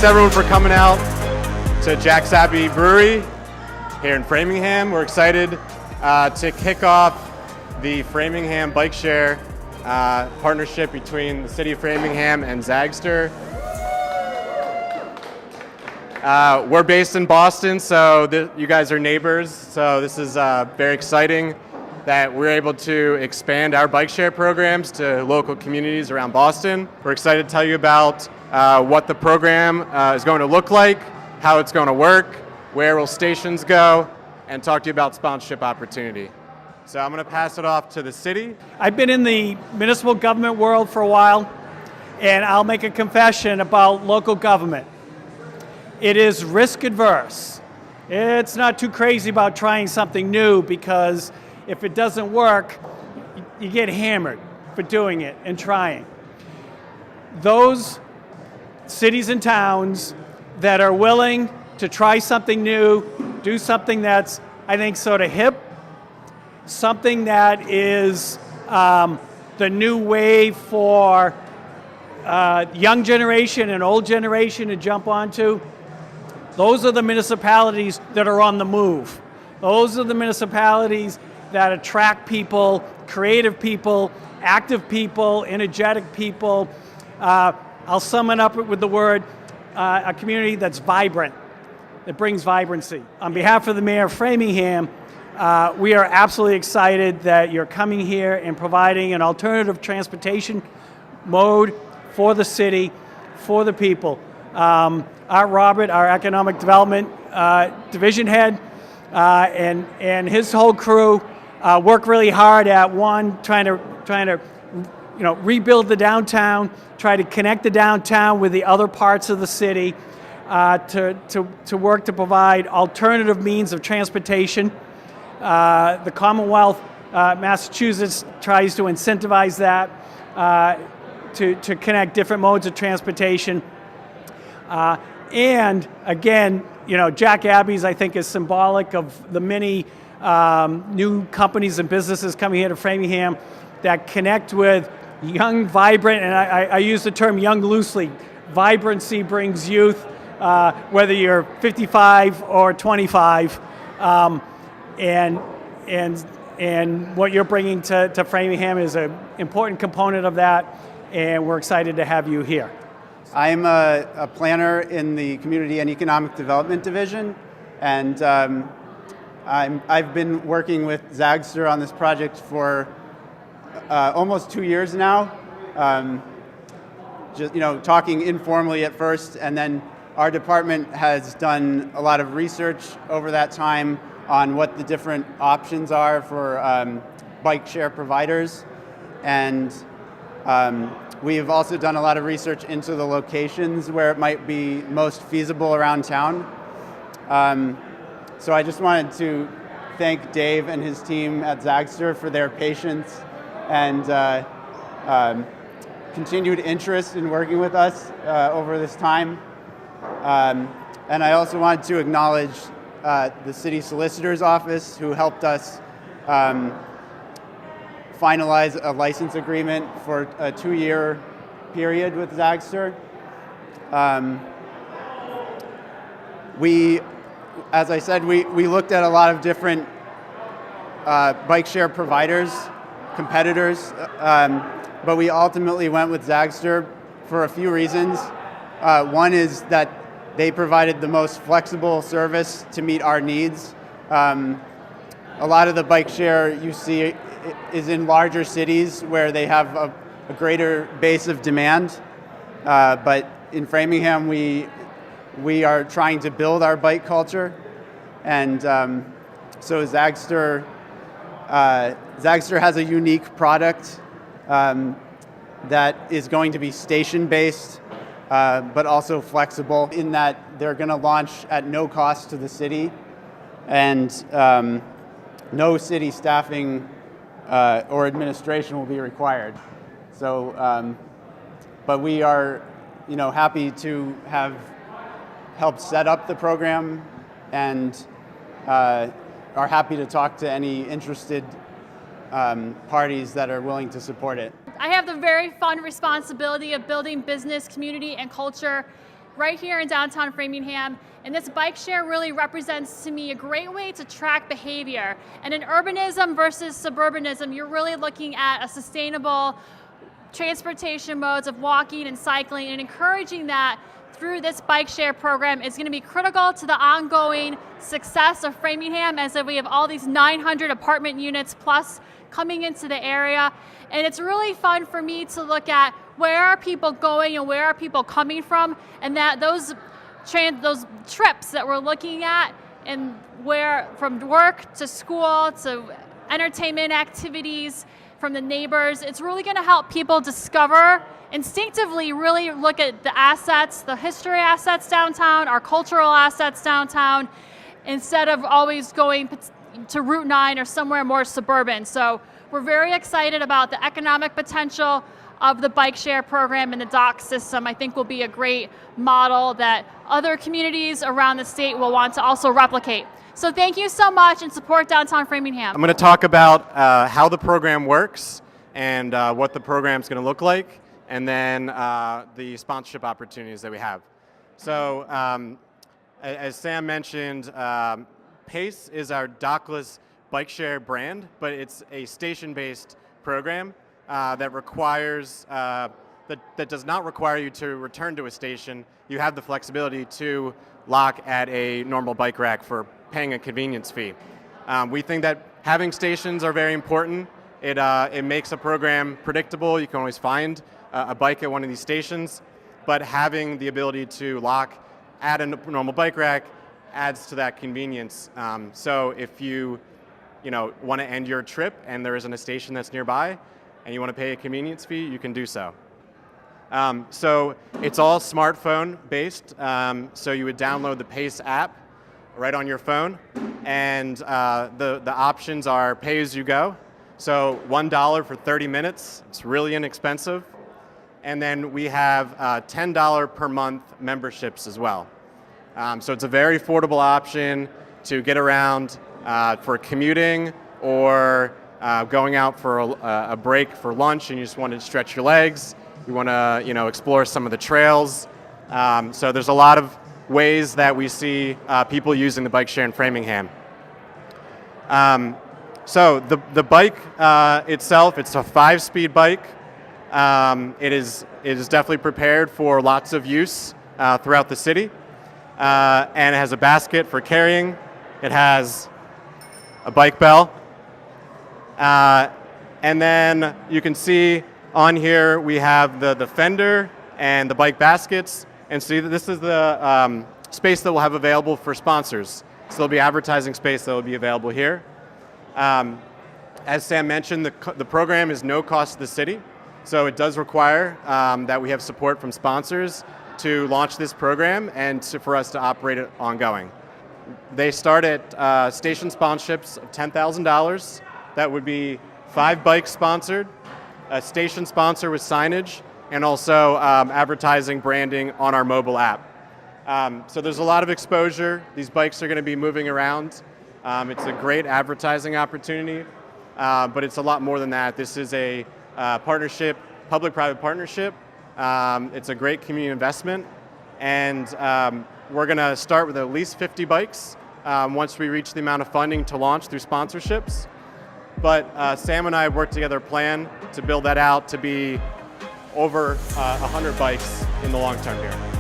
Thanks everyone for coming out to Jack's Abbey Brewery here in Framingham. We're excited to kick off the Framingham Bike Share partnership between the City of Framingham and Zagster. We're based in Boston, so you guys are neighbors, so this is very exciting that we're able to expand our bike share programs to local communities around Boston. We're excited to tell you about what the program is going to look like, how it's going to work, where will stations go, and talk to you about sponsorship opportunity. So I'm going to pass it off to the city. I've been in the municipal government world for a while, and I'll make a confession about local government. It is risk adverse. It's not too crazy about trying something new, because if it doesn't work, you get hammered for doing it and trying. Those cities and towns that are willing to try something new, do something that's, I think, sort of hip, something that is the new way for young generation and old generation to jump onto, those are the municipalities that are on the move. Those are the municipalities that attract people, creative people, active people, energetic people. I'll sum it up with the word, a community that's vibrant, that brings vibrancy. On behalf of the Mayor of Framingham, we are absolutely excited that you're coming here and providing an alternative transportation mode for the city, for the people. Art Robert, our economic development division head, and his whole crew work really hard at trying to rebuild the downtown, try to connect the downtown with the other parts of the city, to work to provide alternative means of transportation. The Commonwealth, Massachusetts, tries to incentivize that to connect different modes of transportation. And again, Jack Abbey's, I think, is symbolic of the many new companies and businesses coming here to Framingham that connect with young, vibrant, and I use the term young loosely. Vibrancy brings youth, whether you're 55 or 25, and what you're bringing to Framingham is an important component of that, and we're excited to have you here. I'm a planner in the Community and Economic Development Division, and I've been working with Zagster on this project for almost 2 years now. Just talking informally at first, and then our department has done a lot of research over that time on what the different options are for bike share providers, and we've also done a lot of research into the locations where it might be most feasible around town. So I just wanted to thank Dave and his team at Zagster for their patience and continued interest in working with us over this time. And I also wanted to acknowledge the City Solicitor's Office, who helped us finalize a license agreement for a 2-year period with Zagster. As I said, we looked at a lot of different bike share providers, competitors, but we ultimately went with Zagster for a few reasons. One is that they provided the most flexible service to meet our needs. A lot of the bike share you see is in larger cities where they have a greater base of demand. But in Framingham, we are trying to build our bike culture. And so Zagster has a unique product that is going to be station-based, but also flexible in that they're going to launch at no cost to the city, and no city staffing or administration will be required. So, but we are, happy to have helped set up the program, and are happy to talk to any interested parties that are willing to support it. I have the very fun responsibility of building business, community, and culture right here in downtown Framingham. And this bike share really represents to me a great way to track behavior. And in urbanism versus suburbanism, you're really looking at a sustainable transportation modes of walking and cycling, and encouraging that through this bike share program is going to be critical to the ongoing success of Framingham, as we have all these 900 apartment units plus coming into the area. And it's really fun for me to look at where are people going and where are people coming from, and that those trips that we're looking at, and where from work to school to entertainment activities from the neighbors, it's really going to help people discover, instinctively really look at the assets, the history assets downtown, our cultural assets downtown, instead of always going to Route 9 or somewhere more suburban. So we're very excited about the economic potential of the bike share program, and the dock system I think will be a great model that other communities around the state will want to also replicate. So thank you so much, and support downtown Framingham. I'm going to talk about how the program works and what the program is going to look like, and then the sponsorship opportunities that we have. So as Sam mentioned, PACE is our dockless bike share brand, but it's a station-based program that requires that does not require you to return to a station. You have the flexibility to lock at a normal bike rack for paying a convenience fee. We think that having stations are very important. It makes a program predictable. You can always find a bike at one of these stations, but having the ability to lock at a normal bike rack adds to that convenience. So if you want to end your trip and there isn't a station that's nearby and you want to pay a convenience fee, you can do so. So it's all smartphone based. So you would download the PACE app right on your phone, and the options are pay as you go. So $1 for 30 minutes. It's really inexpensive. And then we have $10 per month memberships as well. So it's a very affordable option to get around for commuting, or going out for a break for lunch and you just want to stretch your legs. You want to explore some of the trails. So there's a lot of ways that we see people using the bike share in Framingham. So the bike itself, it's a 5-speed bike. It is definitely prepared for lots of use throughout the city. And it has a basket for carrying. It has a bike bell. And then you can see on here we have the fender and the bike baskets. And so this is the space that we'll have available for sponsors. So there'll be advertising space that will be available here. As Sam mentioned, the program is no cost to the city. So it does require that we have support from sponsors to launch this program and for us to operate it ongoing. They start at station sponsorships of $10,000. That would be 5 bikes sponsored, a station sponsor with signage, and also advertising branding on our mobile app. So there's a lot of exposure. These bikes are going to be moving around. It's a great advertising opportunity, but it's a lot more than that. This is a partnership, public-private partnership. It's a great community investment, and we're going to start with at least 50 bikes once we reach the amount of funding to launch through sponsorships. But Sam and I have worked together a plan to build that out to be over 100 bikes in the long term here.